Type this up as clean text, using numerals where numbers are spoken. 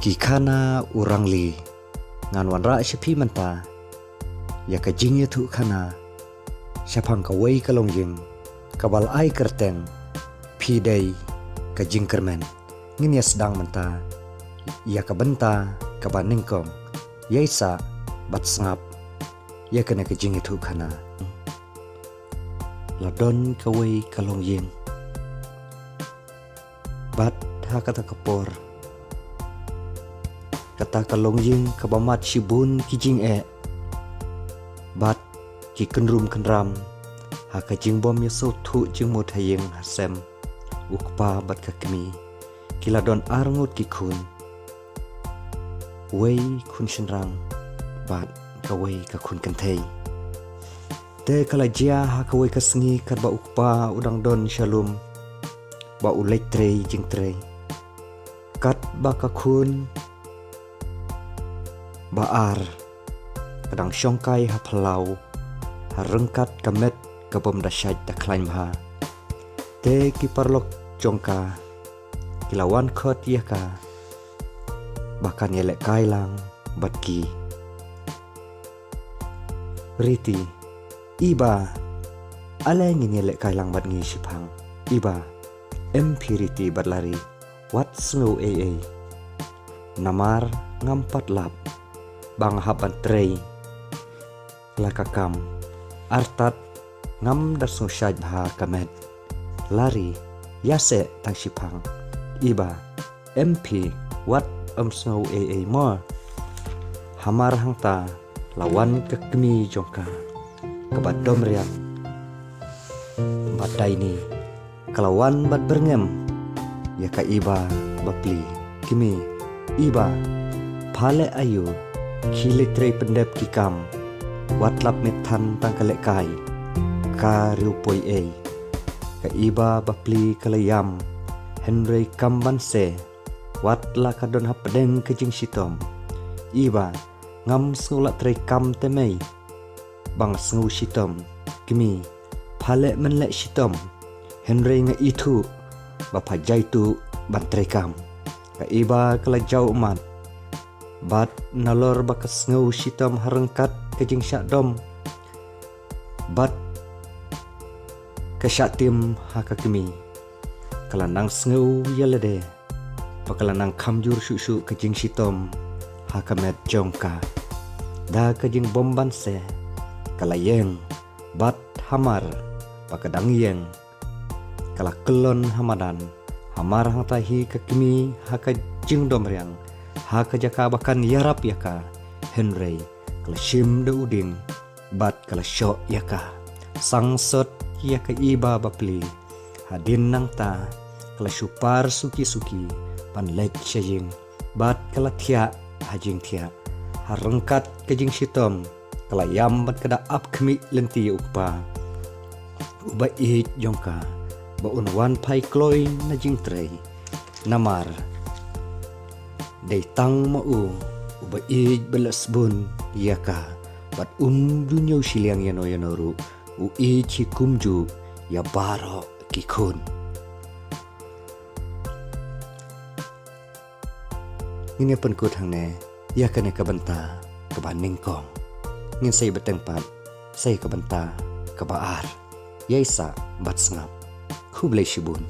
Kikana urang li ngan wan ra shapi manta ya ka jing ya tu kana shapang ka wei ka longjing kabal ai kerteng pi dei ka jing kermen ngin ya sedang manta ya ka benta ka baningkong ya isa bat sngap ya kena ka jing ya tu kana ladon ka wei ka longjing bat ha kata kapor kata kalongjing kabamat shibun kijing bat ki kenrum kenram ha ka jing bom ya so thu jing mo thayeng hasem ukpa bat ka kemi kiladon arngut ki khun wei khun shinrang bat ka wei ka khun kan thei te kala jia ha ka wei ka sngi kat ba ukpa udang don shalom ba ulek trei jing trei kat ba ka khun baar kadang syongkai ha phalau ha rengkat kamet kabom dasyat da klaim ha te ki parlok jongka kilawan khot ya ka bahkan yelek kailang batki riti iba ale ngin yelek kailang bat ngi sipang iba empiriti batlari wat snow namar ngampat lap bang haban trei lakakam artat ngam darsung syaj bha kamet lari yase tang sipang iba mp wat snow mo hamar hangta lawan kekmi jongka kebat domriam batai ni kelawan bat berngem ya ka iba bapli kimi iba phale ayu khile trei pendep kikam watlap methan tang kalek kai ka rupoi ka iba bapli kalayam henry kamban se watla kadon hapdeng kejing sitom iba ngam sulat trei kam temei bang sngu sitom kimi phale menlek sitom henry nga itu bapa jaitu ban trei kam ka iba kala jau mat bat nalor bakas ngau sitam harengkat kejing syakdom bat kesyatim hakakemi kalanang ngau yalade pakalanang kamjur susu kejing sitom hakamet jongka da kejing bomban se kalayeng bat hamar pakadang yeng kala kelon hamadan hamar hatahi kakemi hakajing domriang haka jaka bahkan yarap yaka henry kalashim de uding bat kalasyo yaka sangsot yaka iba bapli hadin nang ta kalashupar suki panlek syajing bat kalathia hajing thia harengkat kejing sitom kalayam bat kada ap khmi lenti ukpa uba ih jongka ba unwan pai kloi na jing trei namar day tang mau uba ij belas bun yaka bat dunyo siliang yanoru u ij kumju ya baro kikun ini penkut hangne ya kene kabenta kabaning kong ngin say betengpat say kabenta kabaar yaisa bat sngap kublai shibun